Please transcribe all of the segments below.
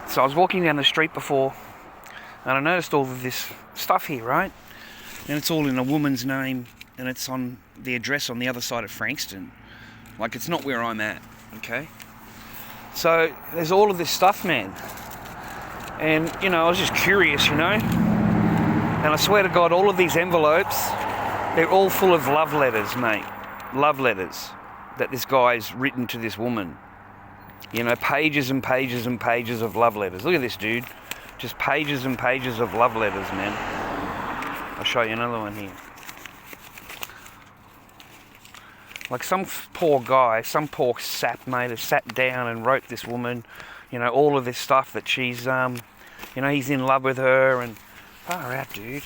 So I was walking down the street before, and I noticed all of this stuff here, right? And it's all in a woman's name, and it's on the address on the other side of Frankston. Like, it's not where I'm at, okay? So there's all of this stuff, man. And, you know, I was just curious, you know? And I swear to God, all of these envelopes, they're all full of love letters, mate. Love letters that this guy's written to this woman. You know, pages and pages and pages of love letters. Look at this, dude. Just pages and pages of love letters, man. I'll show you another one here. Like some poor guy, some poor sap, mate, has sat down and wrote this woman, you know, all of this stuff that she's, you know, he's in love with her and... Far out, dude.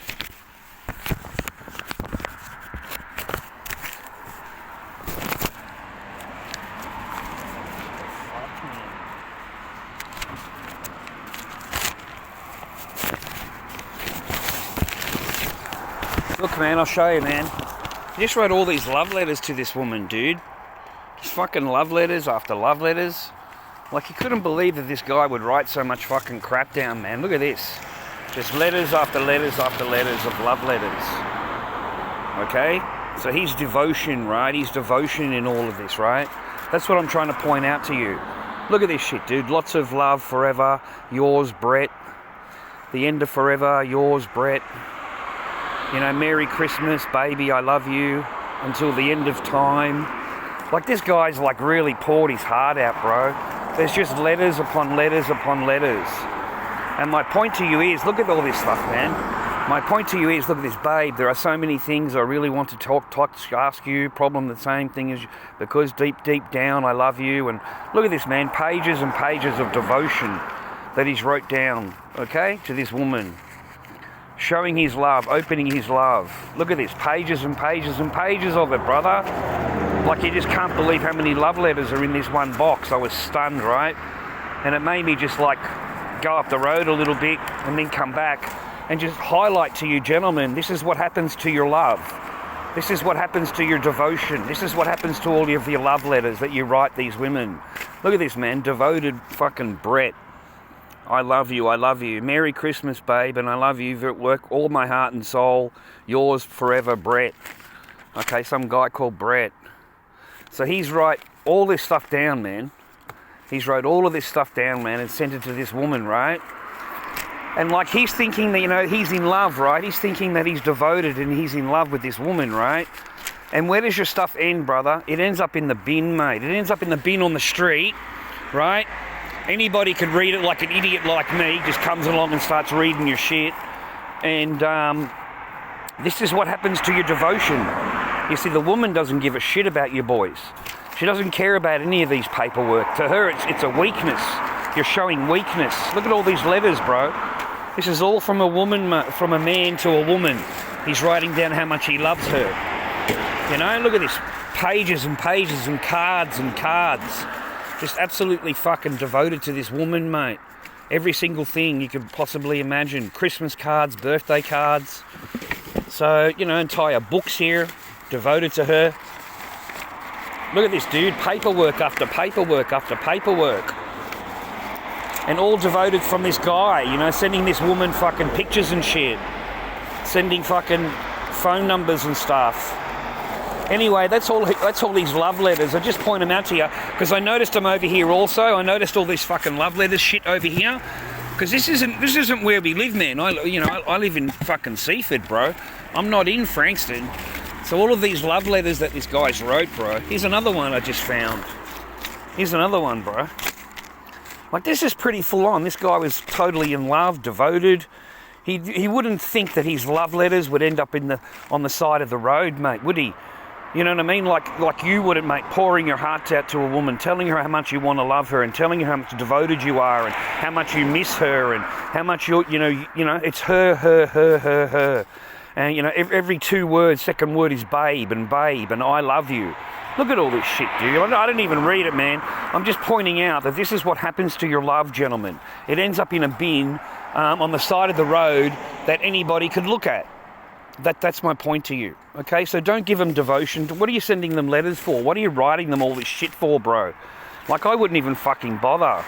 Look, man, I'll show you, man. He just wrote all these love letters to this woman, dude. Just fucking love letters after love letters. Like, he couldn't believe that this guy would write so much fucking crap down, man. Look at this. Just letters after letters after letters of love letters. Okay? So he's devotion, right? He's devotion in all of this, right? That's what I'm trying to point out to you. Look at this shit, dude. Lots of love forever. Yours, Brett. The end of forever. Yours, Brett. You know, Merry Christmas, baby, I love you. Until the end of time. Like, this guy's, like, really poured his heart out, bro. There's just letters upon letters upon letters. And my point to you is, look at all this stuff, man. My point to you is, look at this, babe. There are so many things I really want to ask you. Problem, the same thing as, because deep down I love you. And look at this, man. Pages and pages of devotion that he's wrote down, okay, to this woman. Showing his love, opening his love. Look at this, pages and pages and pages of it, brother. Like, you just can't believe how many love letters are in this one box. I was stunned, right? And it made me just, like, go up the road a little bit and then come back and just highlight to you, gentlemen, this is what happens to your love. This is what happens to your devotion. This is what happens to all of your love letters that you write these women. Look at this, man. Devoted fucking Brett. I love you. I love you. Merry Christmas, babe, and I love you. Work all my heart and soul. Yours forever, Brett. Okay, some guy called Brett. So he's write all this stuff down, man. He's wrote all of this stuff down, man, and sent it to this woman, right? And, like, he's thinking that, you know, he's in love, right? He's thinking that he's devoted and he's in love with this woman, right? And where does your stuff end, brother? It ends up in the bin, mate. It ends up in the bin on the street, right? Anybody could read it, like an idiot like me just comes along and starts reading your shit. And this is what happens to your devotion. You see, the woman doesn't give a shit about you boys. She doesn't care about any of these paperwork. To her, it's a weakness. You're showing weakness. Look at all these letters, bro. This is all from a woman, from a man to a woman. He's writing down how much he loves her. You know, look at this. Pages and pages and cards and cards. Just absolutely fucking devoted to this woman, mate. Every single thing you could possibly imagine. Christmas cards, birthday cards. So, you know, entire books here devoted to her. Look at this, dude. Paperwork after paperwork after paperwork. And all devoted from this guy, you know, sending this woman fucking pictures and shit. Sending fucking phone numbers and stuff. Anyway, that's all these love letters. I just point them out to you because I noticed them over here also. I noticed all this fucking love letters shit over here. Because this isn't where we live, man. I live in fucking Seaford, bro. I'm not in Frankston. So all of these love letters that this guy's wrote, bro. Here's another one I just found. Here's another one, bro. Like, this is pretty full on. This guy was totally in love, devoted. He wouldn't think that his love letters would end up on the side of the road, mate, would he? You know what I mean? Like you wouldn't, mate, pouring your heart out to a woman, telling her how much you want to love her and telling her how much devoted you are and how much you miss her and how much you know, it's her. And, you know, every two words, second word is babe and I love you. Look at all this shit, dude. I don't even read it, man. I'm just pointing out that this is what happens to your love, gentlemen. It ends up in a bin on the side of the road that anybody could look at. That's my point to you, okay? So don't give them devotion. What are you sending them letters for? What are you writing them all this shit for, bro? Like, I wouldn't even fucking bother.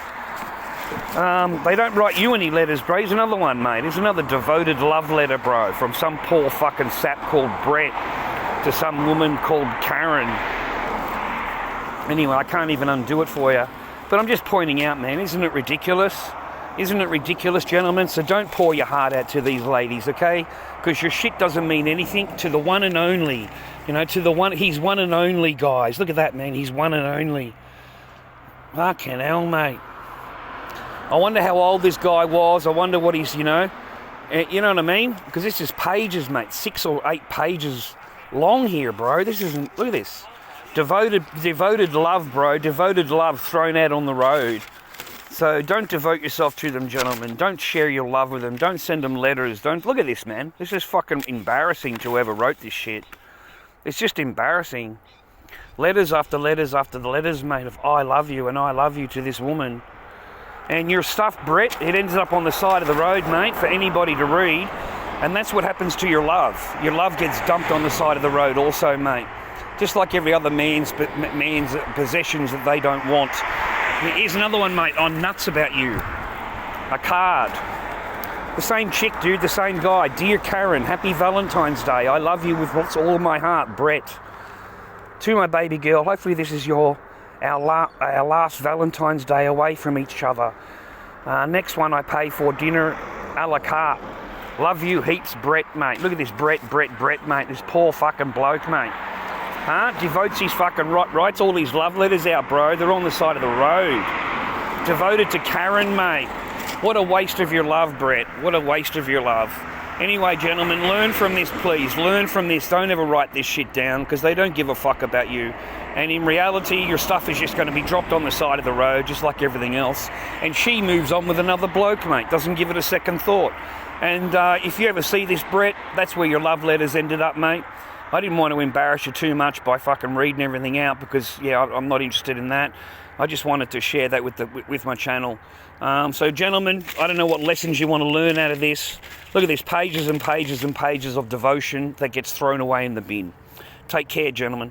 They don't write you any letters, bro. Here's another one, mate. Here's another devoted love letter, bro, from some poor fucking sap called Brett to some woman called Karen. Anyway, I can't even undo it for you. But I'm just pointing out, man, isn't it ridiculous? Isn't it ridiculous, gentlemen? So don't pour your heart out to these ladies, okay? Because your shit doesn't mean anything to the one and only. You know, to the one, he's one and only, guys. Look at that, man. He's one and only. Fucking hell, mate. I wonder how old this guy was. I wonder what he's, you know what I mean? Because this is pages, mate. 6 or 8 pages long here, bro. This isn't, look at this. Devoted love, bro. Devoted love thrown out on the road. So don't devote yourself to them, gentlemen. Don't share your love with them. Don't send them letters. Don't, look at this, man. This is fucking embarrassing to whoever wrote this shit. It's just embarrassing. Letters after letters after the letters, mate, of I love you and I love you to this woman. And your stuff, Brett, it ends up on the side of the road, mate, for anybody to read. And that's what happens to your love. Your love gets dumped on the side of the road also, mate. Just like every other man's possessions that they don't want. Here's another one, mate. I'm nuts about you. A card. The same chick, dude, the same guy. Dear Karen, happy Valentine's Day. I love you with all my heart, Brett. To my baby girl, hopefully this is our last Valentine's Day away from each other. Next one I pay for dinner a la carte. Love you heaps, Brett, mate. Look at this Brett, mate. This poor fucking bloke, mate. Devotes his fucking writes all these love letters out, bro. They're on the side of the road. Devoted to Karen, mate. What a waste of your love, Brett. What a waste of your love. Anyway, gentlemen, learn from this, please. Learn from this. Don't ever write this shit down because they don't give a fuck about you. And in reality, your stuff is just going to be dropped on the side of the road, just like everything else. And she moves on with another bloke, mate. Doesn't give it a second thought. And if you ever see this, Brett, that's where your love letters ended up, mate. I didn't want to embarrass you too much by fucking reading everything out because, yeah, I'm not interested in that. I just wanted to share that with my channel. So, gentlemen, I don't know what lessons you want to learn out of this. Look at this, pages and pages and pages of devotion that gets thrown away in the bin. Take care, gentlemen.